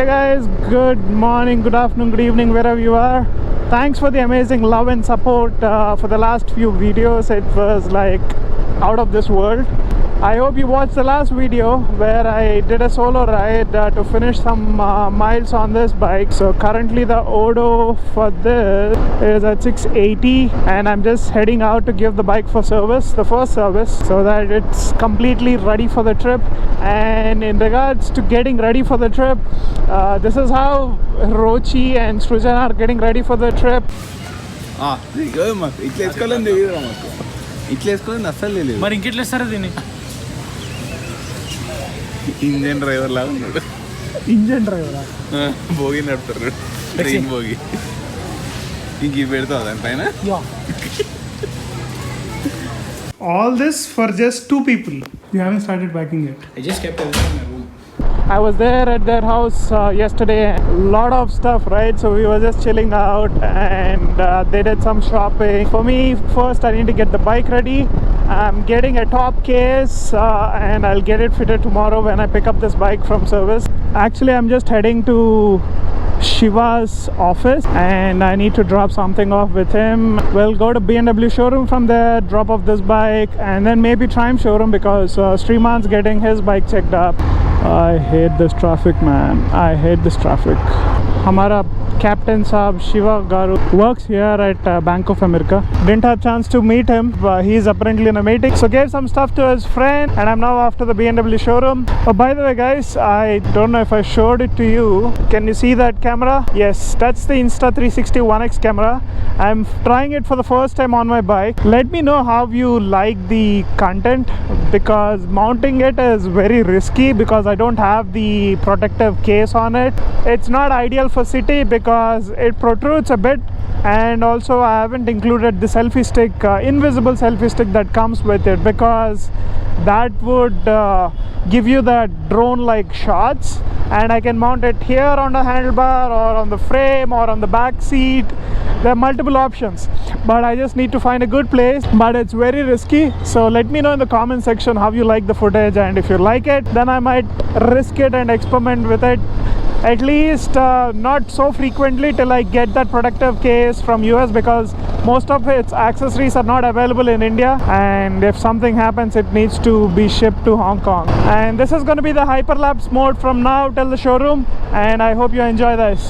Hey guys, good morning, good afternoon, good evening, wherever you are. Thanks for the amazing love and support for the last few videos. It was like out of this world. I hope you watched the last video where I did a solo ride to finish some miles on this bike. So currently the odo for this is at 680 and I'm just heading out to give the bike for service, the first service, so that it's completely ready for the trip. And in regards to getting ready for the trip, this is how Rochi and Srujan are getting ready for the trip. మరి ఇంకెట్లా ఇస్తారా దీన్ని? Engine driver లాగా ఉన్నాడు. Engine డ్రైవరా? Bhogi నడుపుతారు, train Bhogi. ఇంక పెడతావు దానిపైన. All this for just 2 people. You haven't started packing yet. I just kept everything in my room. I was there at their house yesterday. Lot of stuff, right? So we were just chilling out and they did some shopping. For me, first I need to get the bike ready. I'm getting a top case and I'll get it fitted tomorrow when I pick up this bike from service. Actually, I'm just heading to Shiva's office and I need to drop something off with him. We'll go to BMW showroom from there, drop off this bike, and then maybe Triumph showroom because Sriman's getting his bike checked up. I hate this traffic, man. I hate this traffic. Hamara Captain Saab Shiva Garu works here at Bank of America. Didn't have chance to meet him. He's apparently in a meeting. So gave some stuff to his friend and I'm now off to the BMW showroom. Oh, by the way guys, I don't know if I showed it to you. Can you see that camera? Yes, that's the Insta360 1X camera. I'm trying it for the first time on my bike. Let me know how you like the content because mounting it is very risky because I don't have the protective case on it. It's not ideal for city because it protrudes a bit, and also I haven't included the selfie stick, invisible selfie stick that comes with it because that would give you the drone like shots, and I can mount it here on the handlebar or on the frame or on the back seat. There are multiple options, but I just need to find a good place, but it's very risky. So let me know in the comment section how you like the footage, and if you like it then I might risk it and experiment with it, at least not so frequently till I get that protective case from US because most of its accessories are not available in India, and if something happens it needs to be shipped to Hong Kong. And this is going to be the hyperlapse mode from now till the showroom, and I hope you enjoy this.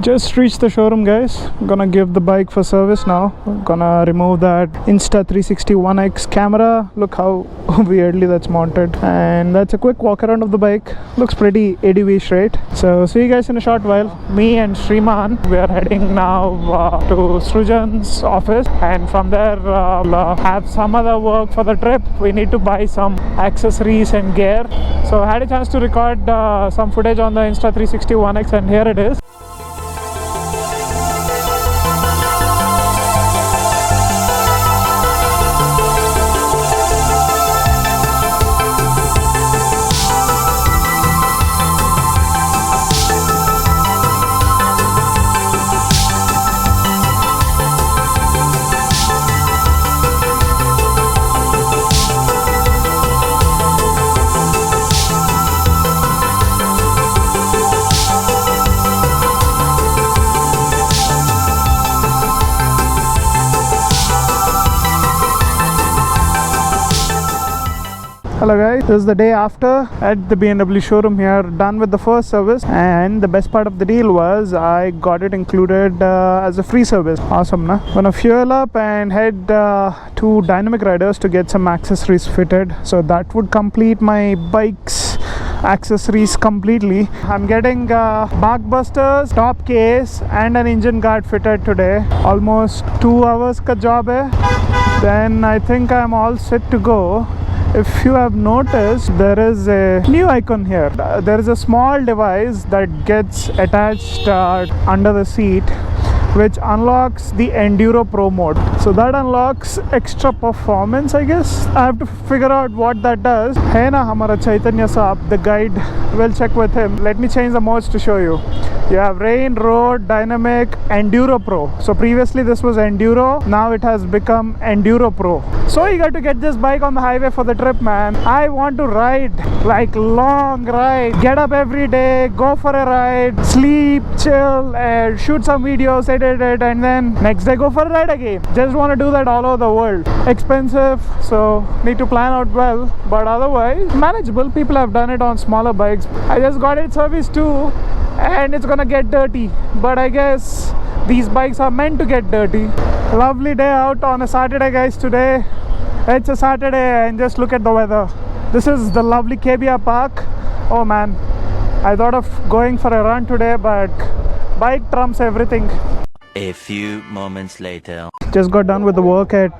Just reached the showroom guys. I'm gonna give the bike for service now. I'm gonna remove that Insta360 1X camera. Look how weirdly that's mounted, and that's a quick walk around of the bike. Looks pretty ADV-ish, right? So see you guys in a short while. Me and Sriman, we are heading now to Srujan's office, and from there we'll have some other work for the trip. We need to buy some accessories and gear. So I had a chance to record some footage on the Insta360 1X, and here it is. Hello guys, this is the day after at the BMW showroom here, done with the first service, and the best part of the deal was I got it included as a free service. Awesome, na? Gonna fuel up and head to Dynamic Riders to get some accessories fitted, so that would complete my bike's accessories completely. I'm getting back busters, top case and an engine guard fitted today. Almost 2 hours ka job hai. Then I think I'm all set to go. If you have noticed, there is a new icon here. There is a small device that gets attached under the seat which unlocks the Enduro Pro mode. So that unlocks extra performance, I guess. I have to figure out what that does. Hey na hamara Chaitanya Saab, the guide. We'll check with him. Let me change the modes to show you. You have Rain, Road, Dynamic, Enduro Pro. So previously this was Enduro, now it has become Enduro Pro. So eager to get this bike on the highway for the trip, man. I want to ride, like long ride. Get up every day, go for a ride, sleep, chill, and shoot some videos, edit it, and then next day go for a ride again. Just want to do that all over the world. Expensive, so need to plan out well, but otherwise manageable. People have done it on smaller bikes. I just got it serviced too, and it's gonna get dirty, but I guess these bikes are meant to get dirty. Lovely day out on a Saturday, guys. Today it's a Saturday and just look at the weather. This is the lovely KBR Park. Oh man, I thought of going for a run today, but bike trumps everything. A few moments later. Just got done with the work at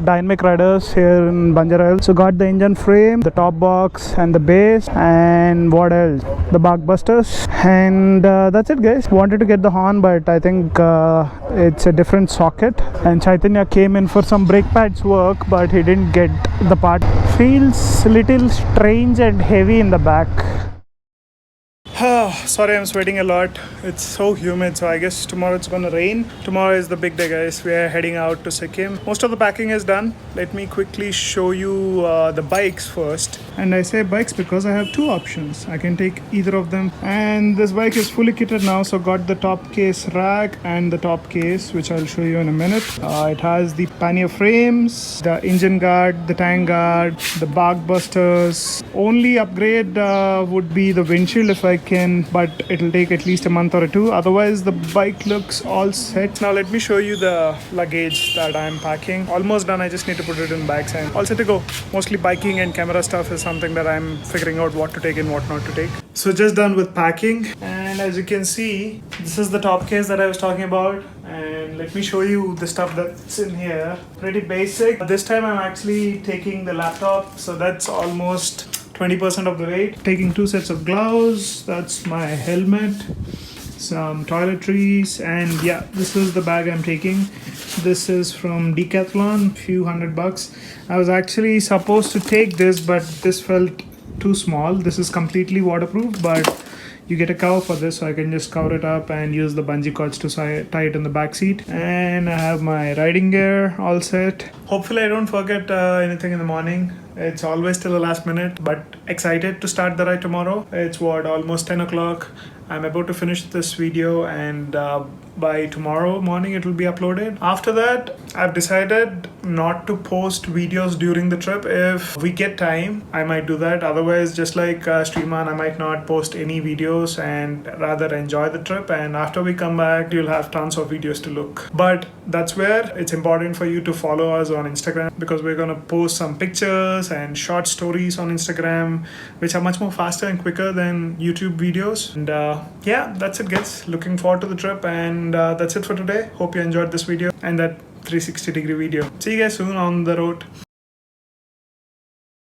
Dynamic Riders here in Banjarahills. So got the engine frame, the top box and the base, and what else? The Blockbusters, and that's it, guys. Wanted to get the horn, but I think it's a different socket, and Chaitanya came in for some brake pads work, but he didn't get the part. Feels little strange and heavy in the back. Sorry, I'm sweating a lot. It's so humid, so I guess tomorrow it's gonna rain. Tomorrow is the big day, guys. We are heading out to Sikkim. Most of the packing is done. Let me quickly show you the bikes first. And I say bikes because I have two options. I can take either of them. And this bike is fully kitted now, so got the top case rack and the top case, which I'll show you in a minute. It has the pannier frames, the engine guard, the tank guard, the bark busters. Only upgrade would be the windshield if I can, but it'll take at least a month or two. Otherwise the bike looks all set. Now let me show you the luggage that I'm packing. Almost done. I just need to put it in bags and all set to go. Mostly biking and camera stuff is something that I'm figuring out what to take and what not to take. So just done with packing, and as you can see, this is the top case that I was talking about. And let me show you the stuff that's in here. Pretty basic. This time I'm actually taking the laptop, so that's almost 20% of the weight. Taking 2 sets of gloves, that's my helmet, some toiletries, and yeah, this is the bag I'm taking. This is from Decathlon, few $100. I was actually supposed to take this, but this felt too small. This is completely waterproof, but you get a cover for this, so I can just cover it up and use the bungee cords to tie it in the back seat. And I have my riding gear all set. Hopefully I don't forget anything in the morning. It's always till the last minute, but excited to start the ride tomorrow. It's almost 10 o'clock. I'm about to finish this video, and by tomorrow morning it will be uploaded. After that, I've decided not to post videos during the trip. If we get time, I might do that. Otherwise, just like Streaman, I might not post any videos and rather enjoy the trip. And after we come back, you'll have tons of videos to look. But that's where it's important for you to follow us on Instagram, because we're gonna post some pictures and short stories on Instagram, which are much more faster and quicker than YouTube videos. And yeah, that's it, guys. Looking forward to the trip, and that's it for today. Hope you enjoyed this video and that 360-degree video. See you guys soon on the road.